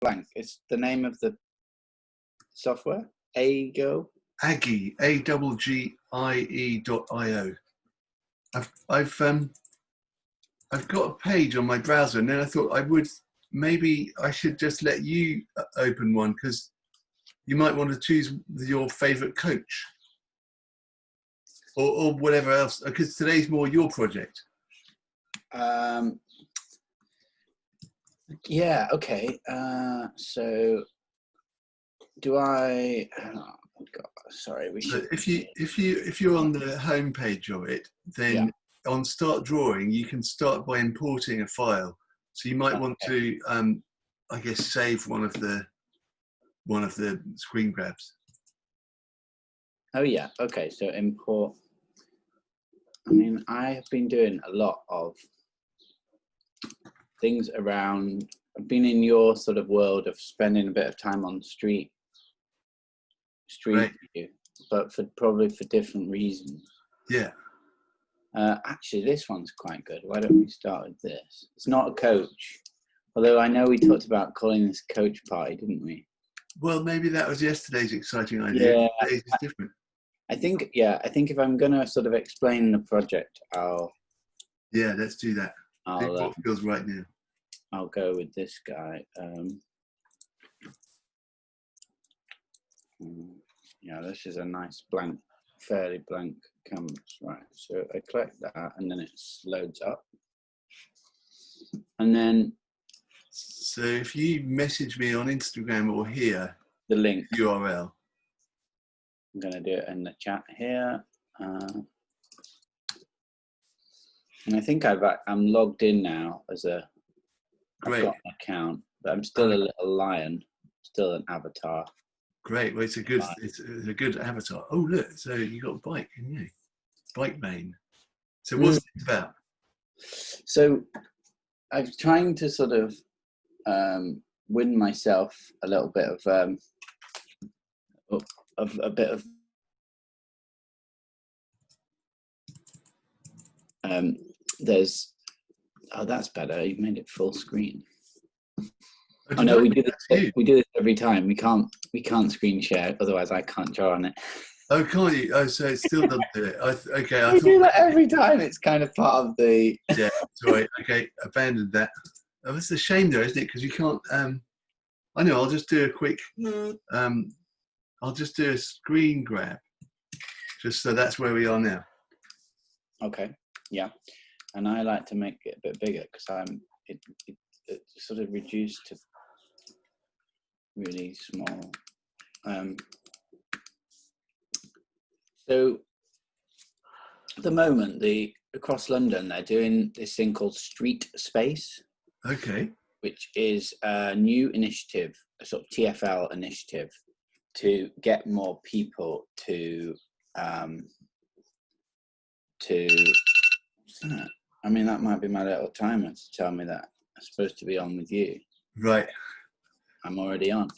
blank. It's the name of the software. Ago. Aggie, AGGIE.io. I've got a page on my browser, and then I thought maybe I should just let you open one, because you might want to choose your favorite coach or whatever else, because today's more your project. Yeah. Okay. So do I? Oh God, sorry. We should. If you're on the home page of it, then on Start Drawing, you can start by importing a file. So you might want to, I guess, save one of the screen grabs. Oh yeah. Okay. So import. I mean, I have been doing a lot of things around. I've been in your sort of world of spending a bit of time on street view, but probably for different reasons. Yeah. Actually, this one's quite good. Why don't we start with this? It's not a coach, although I know we talked about calling this coach party, didn't we? Well, maybe that was yesterday's exciting idea. Yeah, today's is different. I think if I'm gonna sort of explain the project, let's do that. What feels right now. I'll go with this guy. Yeah, this is a nice blank, fairly blank canvas, right? So I click that, and then it loads up, and then. So if you message me on Instagram or here, the link URL. I'm going to do it in the chat here, and I think I'm logged in now as I've got an account, but I'm still a little lion, still an avatar. Great. Well, it's a good avatar. Oh look, so you got a bike, haven't you? Bike lane. So what's it about? So I'm trying to sort of win myself a little bit of a bit of there's that's better. You've made it full screen. Oh no, we do this every time. We can't screen share, otherwise I can't draw on it. Oh, can't you? Oh, so it still doesn't do it. I do that every time. It's kind of part of the. Yeah, sorry. Okay, abandoned that. Oh, it's a shame though, isn't it? Because you can't. I know. I'll just do a quick. I'll just do a screen grab, just so that's where we are now. Okay. Yeah, and I like to make it a bit bigger because it sort of reduced to really small. So at the moment, across London, they're doing this thing called streetscape. Okay. Which is a new initiative, a sort of TfL initiative, to get more people to. I mean, that might be my little timer to tell me that I'm supposed to be on with you. Right. I'm already on.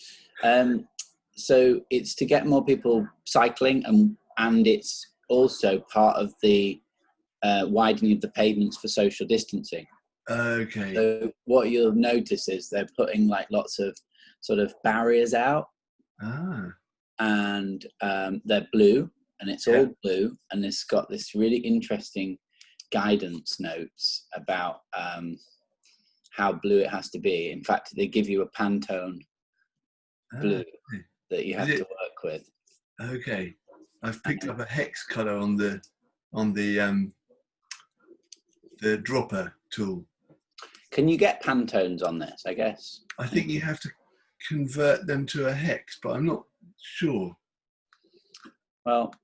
So it's to get more people cycling, and it's also part of the widening of the pavements for social distancing. Okay. So what you'll notice is they're putting like lots of sort of barriers out, and they're blue, and it's all blue, and it's got this really interesting guidance notes about how blue it has to be. In fact, they give you a Pantone blue that you have to work with. Okay, I've picked up a hex color on the dropper tool. Can you get Pantones on this? I guess. I think you have to convert them to a hex, but I'm not sure. Well,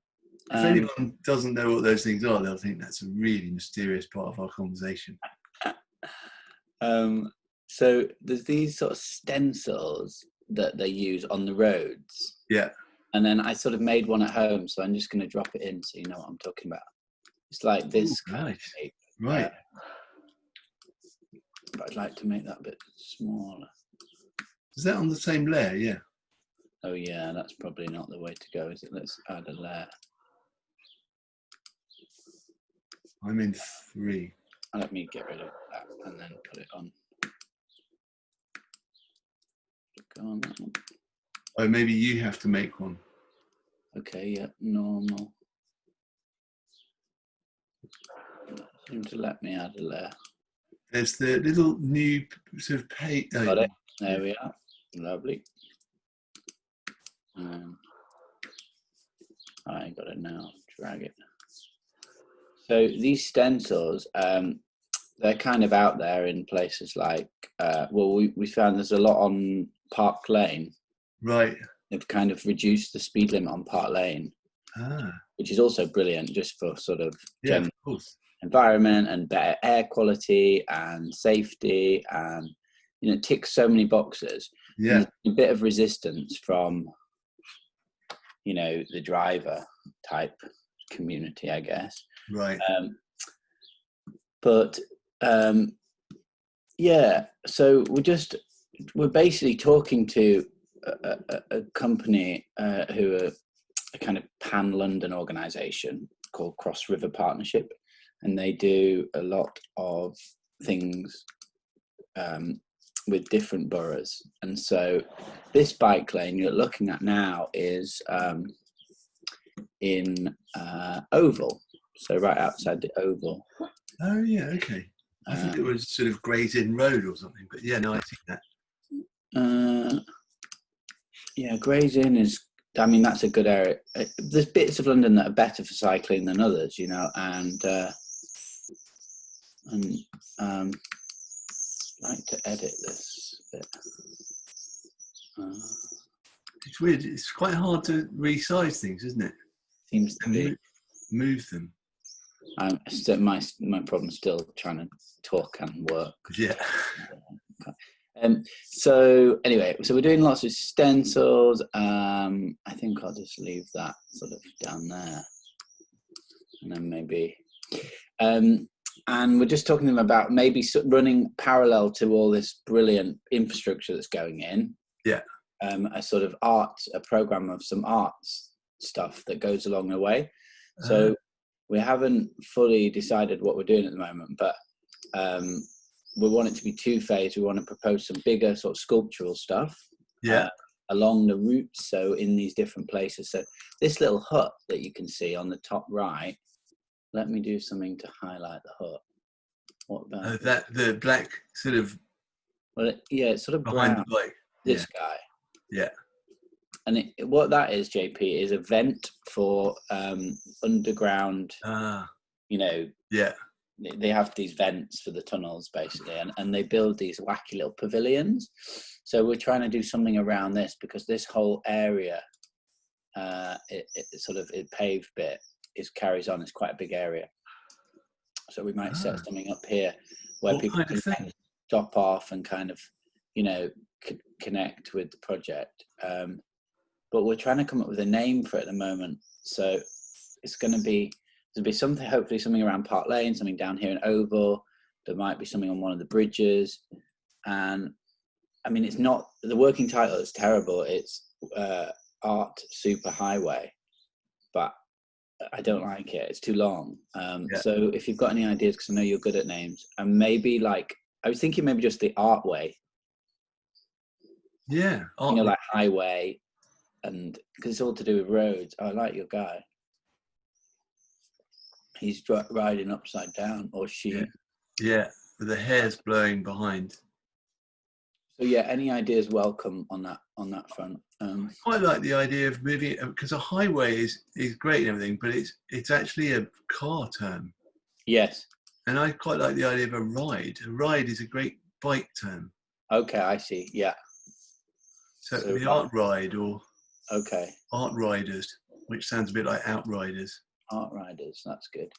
if anyone doesn't know what those things are, they'll think that's a really mysterious part of our conversation. So there's these sort of stencils that they use on the roads. Yeah. And then I sort of made one at home, so I'm just going to drop it in so you know what I'm talking about. It's like this kind of shape. Right. But I'd like to make that a bit smaller. Is that on the same layer? Yeah. Oh yeah, that's probably not the way to go, is it? Let's add a layer. I'm in 3. Let me get rid of that and then put it on. go on that one. Oh, maybe you have to make one. Okay, yeah, normal. Seem to let me add a layer. There's the little new sort of page. Oh, Got it. There we are. Lovely. I got it now. Drag it. So these stencils, they're kind of out there in places like, well, we found there's a lot on Park Lane. Right. They've kind of reduced the speed limit on Park Lane, which is also brilliant just for sort of of course. Environment and better air quality and safety, and you know, it ticks so many boxes. Yeah. A bit of resistance from, you know, the driver type community, I guess. Right. Yeah, so we're basically talking to a company who are a kind of pan-London organisation called Cross River Partnership, and they do a lot of things with different boroughs. And so this bike lane you're looking at now is in Oval, so right outside the Oval. Oh yeah, okay. I thought it was sort of Gray's Inn Road or something, but yeah, no, I see that. Yeah, Gray's Inn is, I mean, that's a good area. There's bits of London that are better for cycling than others, you know, and I'd like to edit this bit. It's weird. It's quite hard to resize things, isn't it? Seems to be. Move them. My problem's still trying to talk and work. Yeah. So anyway, so we're doing lots of stencils. I think I'll just leave that sort of down there, and then maybe. And we're just talking to them about maybe running parallel to all this brilliant infrastructure that's going in. Yeah. A program of some arts stuff that goes along the way. So we haven't fully decided what we're doing at the moment, but we want it to be two-phase. We want to propose some bigger sort of sculptural stuff along the routes, so in these different places. So this little hut that you can see on the top right, let me do something to highlight the hut. What about that? The black sort of. Well, it's sort of behind brown. The bike. This guy. Yeah. And what that is, JP, is a vent for underground. You know. Yeah. They have these vents for the tunnels, basically, and they build these wacky little pavilions. So we're trying to do something around this, because this whole area, it paved bit, carries on. It's quite a big area. So we might set something up here where people can kind of stop off and kind of, you know, connect with the project. But we're trying to come up with a name for it at the moment. So it's going to be, there'll be something, hopefully something around Park Lane, something down here in Oval. There might be something on one of the bridges. And I mean, it's not, the working title is terrible. It's Art Super Highway, but I don't like it. It's too long. So if you've got any ideas, because I know you're good at names, and maybe like, I was thinking maybe just the Art Way. Yeah. You know, like highway, and because it's all to do with roads. I like your guy. He's riding upside down, or she. Yeah, with the hair's blowing behind. So yeah, any ideas welcome on that front. I quite like the idea of moving it, because a highway is great and everything, but it's actually a car term. Yes. And I quite like the idea of a ride. A ride is a great bike term. Okay, I see. Yeah. So the art ride, or art riders, which sounds a bit like outriders. Art riders, that's good.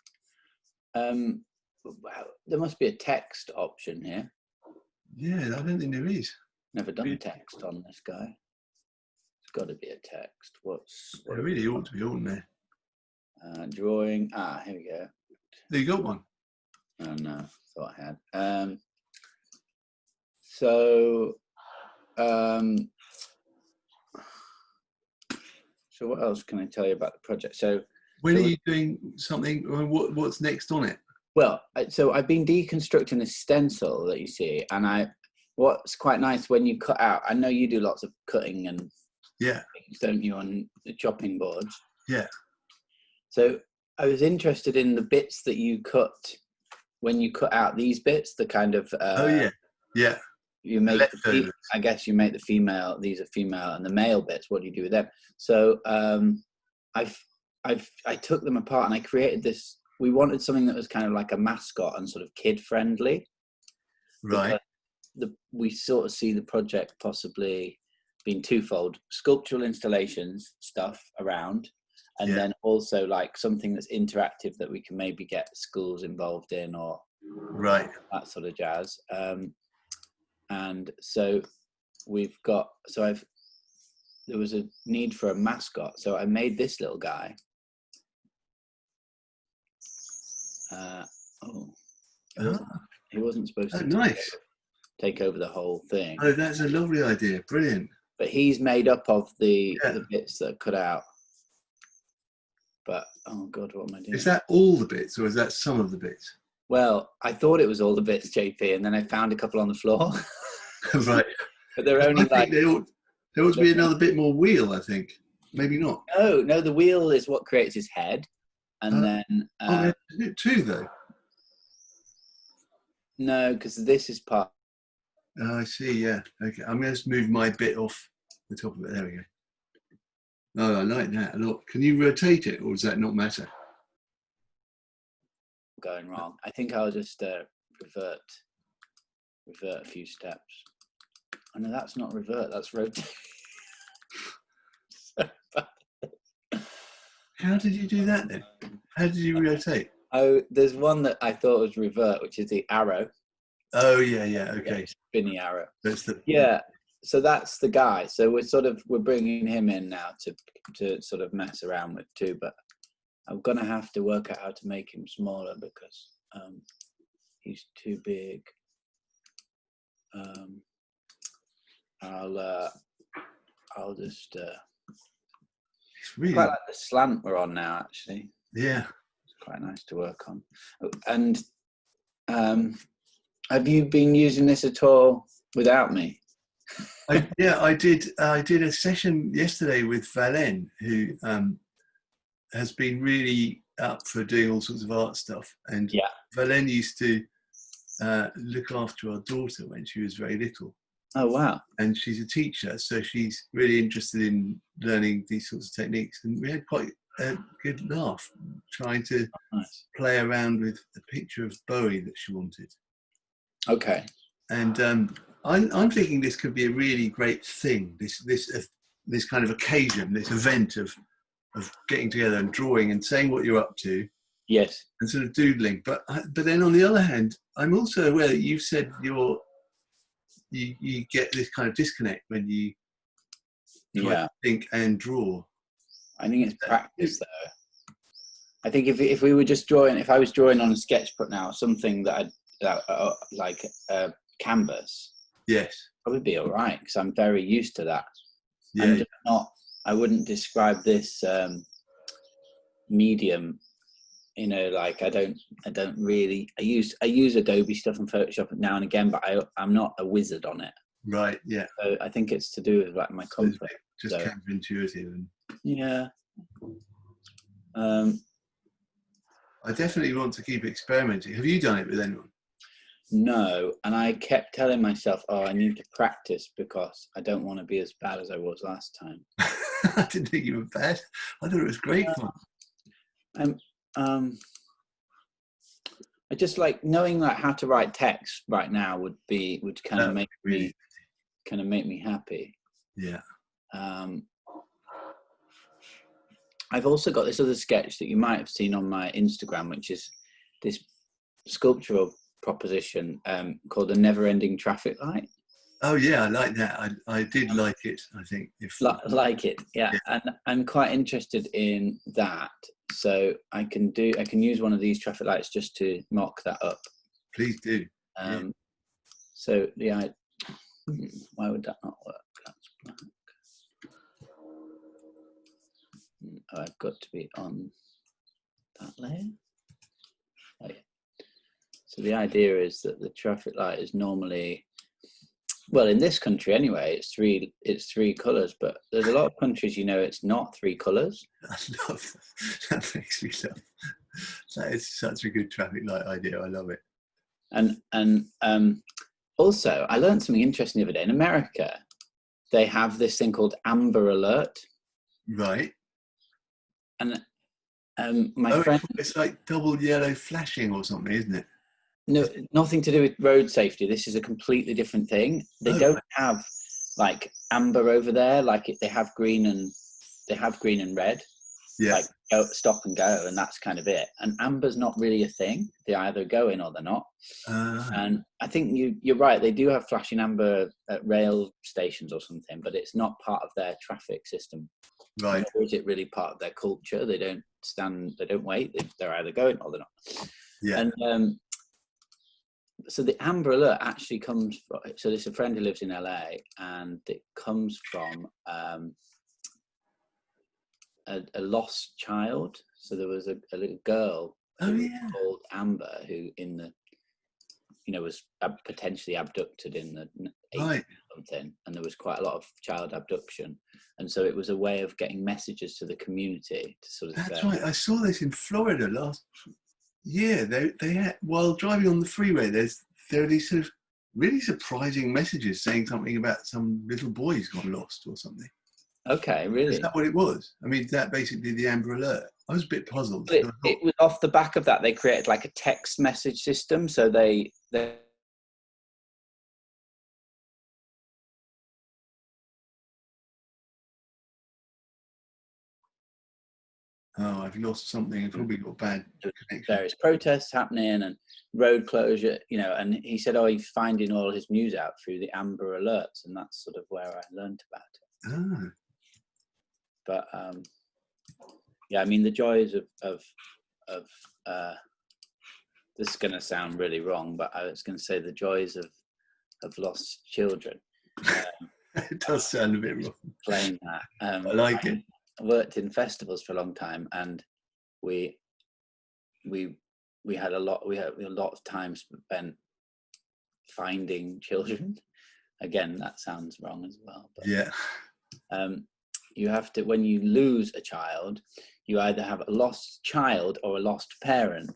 There must be a text option here. Yeah, I don't think there is. Never done text on this guy. It's got to be a text. There really ought to be, oughtn't there? Drawing. Here we go. There you got one. Oh no, thought I had. So what else can I tell you about the project? So when are you doing something? What's next on it? Well, so I've been deconstructing the stencil that you see, and what's quite nice when you cut out, I know you do lots of cutting and things, don't you, on the chopping boards? Yeah. So I was interested in the bits that you cut when you cut out these bits, the kind of you make I guess you make the female, these are female, and the male bits, what do you do with them? So I took them apart and I created this. We wanted something that was kind of like a mascot and sort of kid friendly, right? We sort of see the project possibly being twofold: sculptural installations stuff around, and then also like something that's interactive that we can maybe get schools involved in, or that sort of jazz. And so there was a need for a mascot, so I made this little guy. He wasn't supposed to take over the whole thing. Oh, that's a lovely idea. Brilliant. But he's made up of the bits that are cut out. But oh god, what am I doing? Is that all the bits, or is that some of the bits? Well, I thought it was all the bits, JP, and then I found a couple on the floor. Right. But they're only there ought to be another bit more wheel, I think. Maybe not. No, the wheel is what creates his head. And then... two, though? No, because this is part... Oh, I see, yeah. Okay, I'm going to move my bit off the top of it. There we go. Oh, I like that a lot. Can you rotate it, or does that not matter? Going wrong. I think I'll just revert a few steps. Oh no, that's not revert, that's rotate. So bad. How did you do that then? How did you rotate? Oh, there's one that I thought was revert, which is the arrow. Oh yeah, okay. Spinny arrow. That's the So that's the guy. So we're bringing him in now to sort of mess around with too, but I'm gonna have to work out how to make him smaller because he's too big. I'll just it's really quite like the slant we're on now, actually. Yeah, it's quite nice to work on. And have you been using this at all without me? I did a session yesterday with Valen, who has been really up for doing all sorts of art stuff, and Valen used to look after our daughter when she was very little. Oh wow. And she's a teacher, so she's really interested in learning these sorts of techniques, and we had quite a good laugh trying to play around with a picture of Bowie that she wanted. Okay. And I'm thinking this could be a really great thing, this kind of occasion, this event of getting together and drawing and saying what you're up to. Yes. And sort of doodling. But then on the other hand, I'm also aware that you've said you get this kind of disconnect when you try to think and draw. I think it's practice though. I think if we were just drawing, if I was drawing on a sketchbook now, something that like a canvas, probably be all right because I'm very used to that. Yeah. I'm just not. I wouldn't describe this medium. You know, like I don't really. I use Adobe stuff and Photoshop now and again, but I'm not a wizard on it. Right. Yeah. So I think it's to do with like my comfort. Just counterintuitive. And yeah. I definitely want to keep experimenting. Have you done it with anyone? No, and I kept telling myself, "Oh, I need to practice because I don't want to be as bad as I was last time." I didn't think you were bad. I thought it was great fun. I just like knowing like how to write text right now would kind of make me happy. Yeah. I've also got this other sketch that you might have seen on my Instagram, which is this sculptural proposition called the never-ending traffic light. Oh yeah, I like that. I did like it. I think like it, yeah. And I'm quite interested in that. So I can use one of these traffic lights just to mock that up. Please do. So why would that not work? That's black. Oh, I've got to be on that layer. Oh, yeah. So the idea is that the traffic light is normally Well, in this country anyway, it's three colours, but there's a lot of countries, it's not three colours. I love that. That makes me laugh. That is such a good traffic light idea. I love it. And also, I learned something interesting the other day. In America, they have this thing called Amber Alert. Right. And my friend... It's like double yellow flashing or something, isn't it? No, nothing to do with road safety. This is a completely different thing. They don't have like amber over there. Like they have green and red. Yeah. Like go, stop and go, and that's kind of it. And amber's not really a thing. They either go in or they're not. And I think you're right. They do have flashing amber at rail stations or something, but it's not part of their traffic system. Right. Or is it really part of their culture? They don't stand. They don't wait. They're either going or they're not. Yeah. And so the Amber Alert actually comes from, so there's a friend who lives in LA, and it comes from a lost child. So there was a little girl called Amber who was potentially abducted in the 80s or something, and there was quite a lot of child abduction, and so it was a way of getting messages to the community to sort of That's right. I saw this in Florida last year. They had, while driving on the freeway, there are these sort of really surprising messages saying something about some little boy who's gone lost or something. Okay, really? Is that what it was? I mean, that basically the Amber Alert. I was a bit puzzled. It was off the back of that. They created like a text message system. So they Oh, I've lost something. I've probably got bad connection. Various protests happening and road closure, and he said, he's finding all his news out through the Amber Alerts, and that's sort of where I learned about it. Oh. But yeah, I mean, the joys of this is going to sound really wrong, but I was going to say the joys of lost children. It does sound a bit wrong. Playing that. I like it. I worked in festivals for a long time, and we had a lot of time spent finding children. Again, that sounds wrong as well. But, yeah. You have to, when you lose a child, you either have a lost child or a lost parent,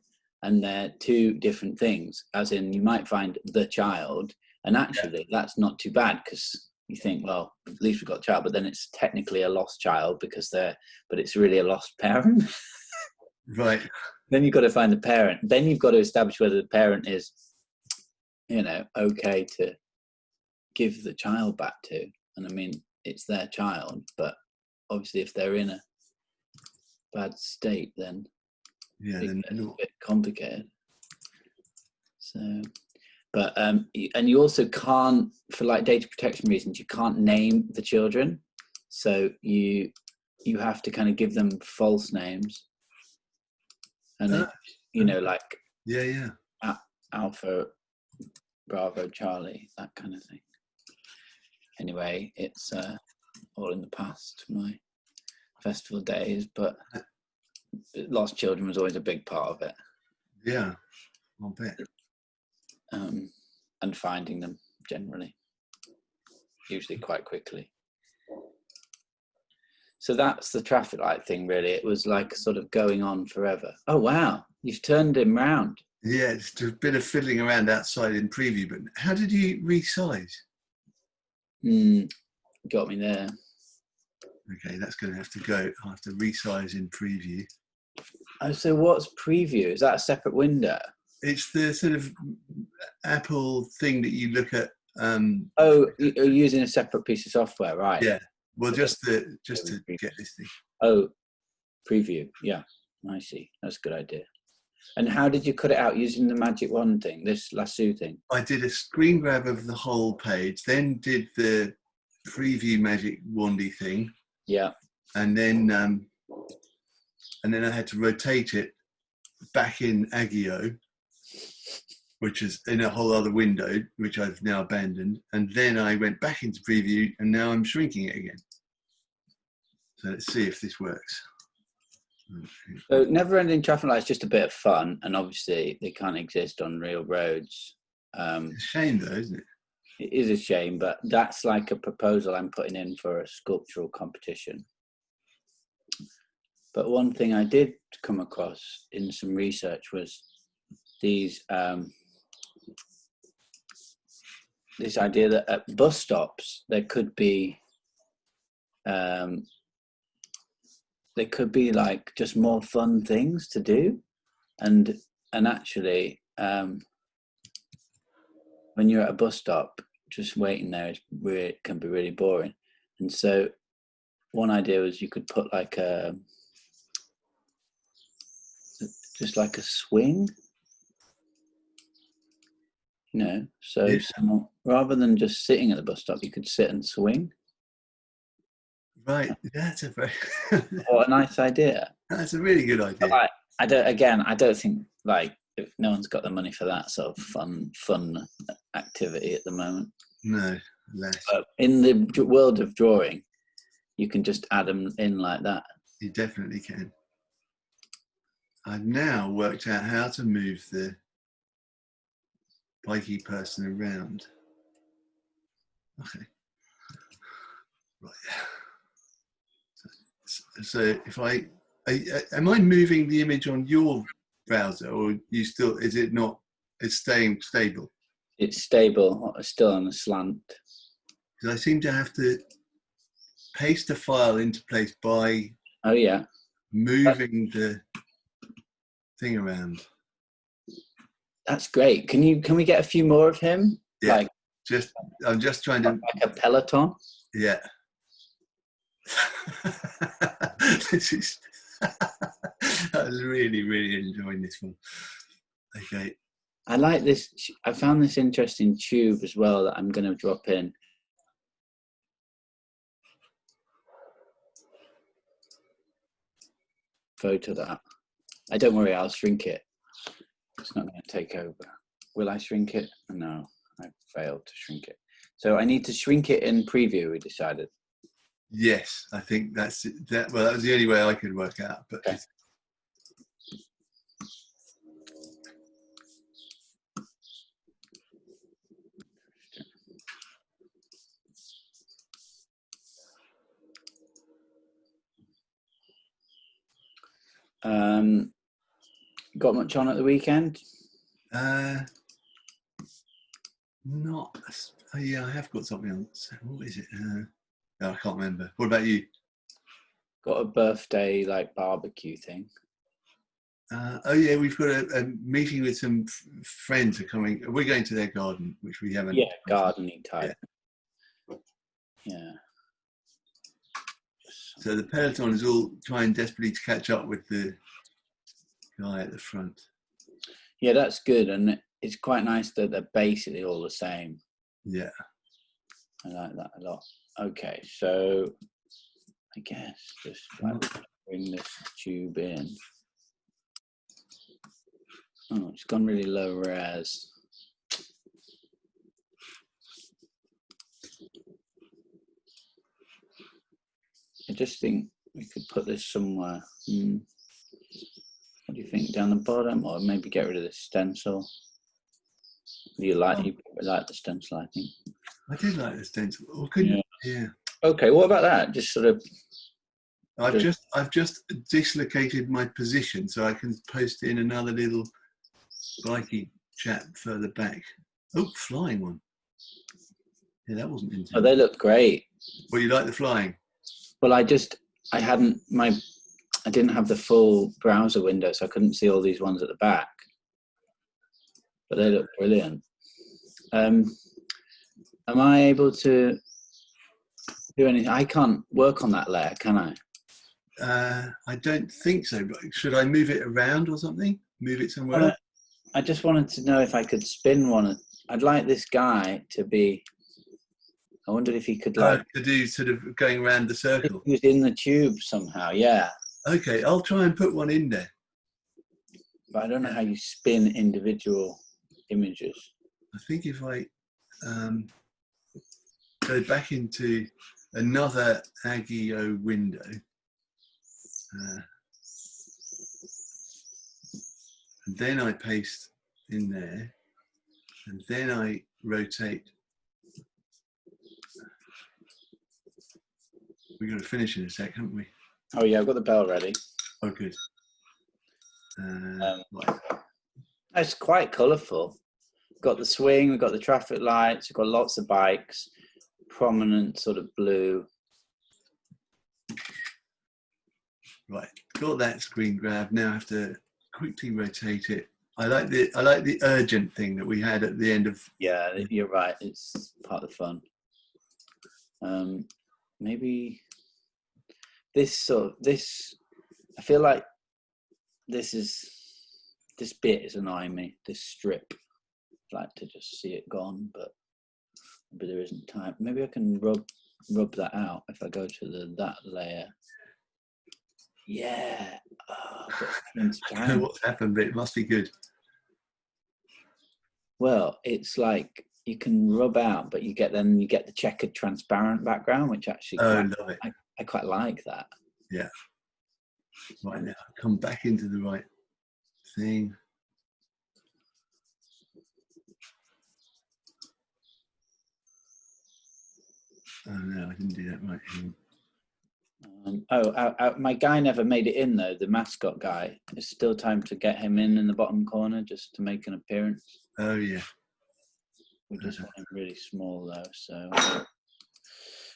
and they're two different things. As in, you might find the child, and actually that's not too bad, because you think, well, at least we've got a child, but then it's technically a lost child but it's really a lost parent. Right. Then you've got to find the parent. Then you've got to establish whether the parent is, okay to give the child back to. And I mean, it's their child, but obviously if they're in a bad state, then it's a bit complicated. So, but and you also can't, for like data protection reasons, you can't name the children, so you have to kind of give them false names, and like Alpha Bravo Charlie, that kind of thing. Anyway, it's all in the past, my festival days, but lost children was always a big part of it. Yeah, I'll bet. And finding them generally, usually quite quickly. So that's the traffic light thing, really. It was like sort of going on forever. Oh, wow. You've turned him round. Yeah, it's a bit of fiddling around outside in preview, but how did you resize? Got me there. Okay, that's going to have to go. I'll have to resize in preview. Oh, so what's preview? Is that a separate window? It's the sort of Apple thing that you look at. You're using a separate piece of software, right? Yeah. Well, just to get this thing. Oh, preview. Yeah, I see. That's a good idea. And how did you cut it out using the magic wand thing, this lasso thing? I did a screen grab of the whole page, then did the preview magic wandy thing. Yeah. And then I had to rotate it back in Agio, which is in a whole other window, which I've now abandoned. And then I went back into preview, and now I'm shrinking it again. So let's see if this works. So never-ending traffic lights, just a bit of fun, and obviously they can't exist on real roads. It's a shame, though, isn't it? It is a shame, but that's like a proposal I'm putting in for a sculptural competition. But one thing I did come across in some research was these this idea that at bus stops there could be like just more fun things to do, and actually when you're at a bus stop, just waiting there can be really boring. And so one idea was you could put like just like a swing, so Yeah. someone, rather than just sitting at the bus stop, you could sit and swing. Right, that's a very What a nice idea. That's a really good idea. But I don't think, like, if no one's got the money for that sort of fun activity at the moment. No, less. But in the world of drawing, you can just add them in like that. You definitely can. I've now worked out how to move the bikey person around. Okay. Right. So if am I moving the image on your browser, or you still, is it not, it's staying stable? It's stable, still on a slant. Because I seem to have to paste a file into place by moving the thing around. That's great. Can we get a few more of him? Yeah. Like, I'm just trying to like a peloton. Yeah. This is I was really enjoying this one. Okay. I like this. I found this interesting tube as well that I'm going to drop in. Photo that. Don't worry, I'll shrink it. It's not going to take over. Will I shrink it? No, I failed to shrink it. So I need to shrink it in preview, we decided. Yes, I think that's that. Well, that was the only way I could work out. But okay. Got much on at the weekend? Not. Oh, yeah, I have got something on. What is it? I can't remember. What about you? Got a birthday barbecue thing. Oh yeah, we've got a meeting with some friends are coming. We're going to their garden, which we haven't. Yeah, gardening type. Yeah. So the peloton is all trying desperately to catch up with the guy at the front. Yeah, that's good, and it's quite nice that they're basically all the same. Yeah. I like that a lot. Okay, so I guess just bring this tube in. Oh, it's gone really low res. I just think we could put this somewhere. What do you think, down the bottom, or maybe get rid of the stencil? You like the stencil, I think. I did like the stencil. Or couldn't yeah. Okay, what about that? Just sort of. I've just dislocated my position, so I can post in another little bikey chat further back. Oh, flying one. Yeah, that wasn't intended. Oh, they look great. Well, you like the flying? Well, I didn't have the full browser window, so I couldn't see all these ones at the back. But they look brilliant. Am I able to do anything? I can't work on that layer, can I? I don't think so. But should I move it around or something? Move it somewhere else? I just wanted to know if I could spin one. I'd like this guy to be. I wondered if he could to do sort of going around the circle. He was in the tube somehow. Yeah. Okay, I'll try and put one in there. But I don't know how you spin individual images. I think if I go back into another Agio window, and then I paste in there, and then I rotate We've got to finish in a sec, haven't we? Oh yeah, I've got the bell ready. Oh, good. Right. It's quite colourful. Got the swing, we've got the traffic lights, we've got lots of bikes, prominent sort of blue. Right, got that screen grab. Now I have to quickly rotate it. I like the urgent thing that we had at the end of. Yeah, you're right. It's part of the fun. Maybe this I feel like this bit is annoying me. This strip, I'd like to just see it gone, but there isn't time. Maybe I can rub that out if I go to that layer. Yeah. Oh, I don't know what's happened, but it must be good. Well, it's like you can rub out, but you get the checkered transparent background, which actually love it. I quite like that. Yeah. Right, now come back into the right thing. Oh no, I didn't do that right. My guy never made it in though. The mascot guy. There's still time to get him in the bottom corner just to make an appearance. Oh yeah. We just want him really small though. So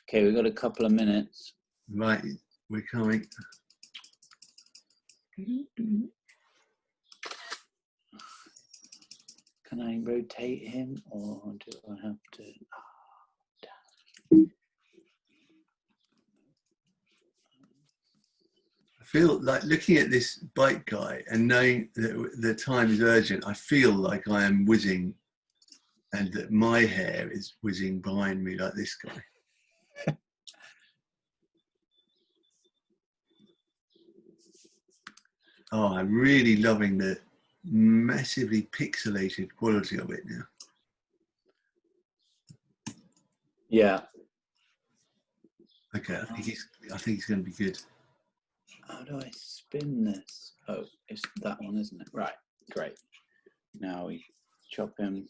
okay, we've got a couple of minutes. Right, we're coming. Can I rotate him or do I have to? I feel like looking at this bike guy and knowing that the time is urgent, I feel like I am whizzing and that my hair is whizzing behind me like this guy. Oh, I'm really loving the massively pixelated quality of it now. Yeah. Okay, I think it's going to be good. How do I spin this? Oh, it's that one, isn't it? Right, great. Now we chop him.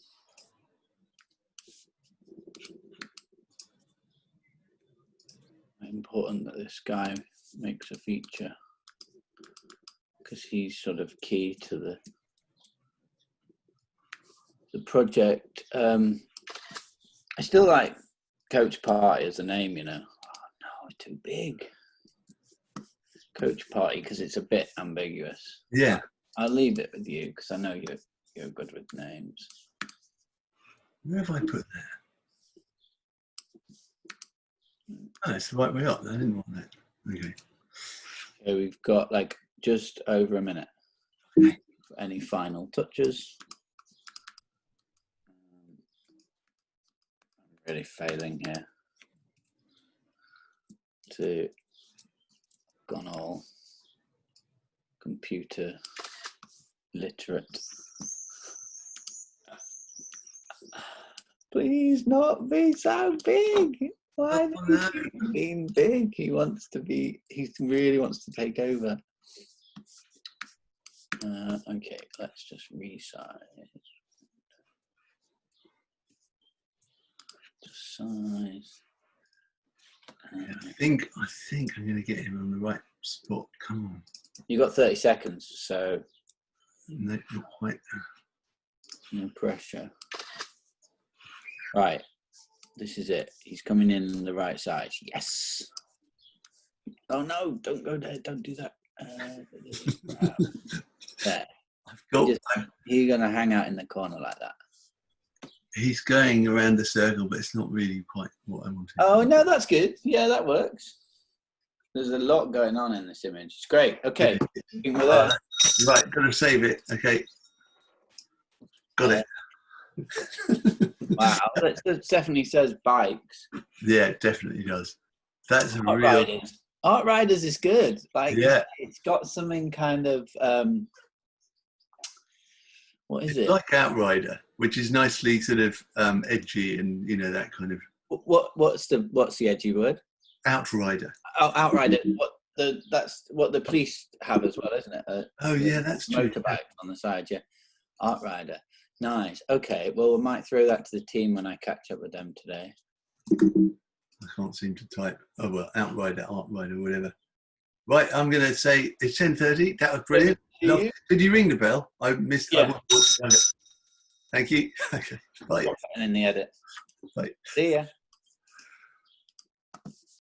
Important that this guy makes a feature because he's sort of key to the project. I still like Coach Party as a name, you know. Oh no, it's too big. Coach Party because it's a bit ambiguous. Yeah. I'll leave it with you because I know you're good with names. Where have I put that? Oh, it's the right way up. I didn't want that. Okay. Okay, we've got like just over a minute. Okay. For any final touches? I'm really failing here. Gone all computer literate. Please not be so big. Why does he keep being big? He really wants to take over. Okay, let's just resize. Just size. I think I'm going to get him on the right spot. Come on. You got 30 seconds, so no, not quite. No pressure. Right, this is it. He's coming in on the right side. Yes. Oh no! Don't go there. Don't do that. There. You're gonna hang out in the corner like that. He's going around the circle, but it's not really quite what I wanted. Oh no, that's good. Yeah, that works. There's a lot going on in this image. It's great. Okay, right, got to save it. Okay, got it. Wow, that definitely says bikes. Yeah, it definitely does. That's a Art real. Riders. Art Riders is good. Like, yeah, it's got something kind of. What is it? Like Outrider, which is nicely sort of edgy and that kind of. What's the edgy word? Outrider. Oh, Outrider. That's what the police have as well, isn't it? Oh yeah, that's true. Motorbike on the side, yeah. Art Rider. Nice. Okay. Well, we might throw that to the team when I catch up with them today. I can't seem to type. Oh well, Outrider, Artrider, whatever. Right, I'm going to say it's 10:30. That was brilliant. Did you ring the bell? I missed. Yeah. Thank you. Okay. Bye. And in the edit. Bye. See ya.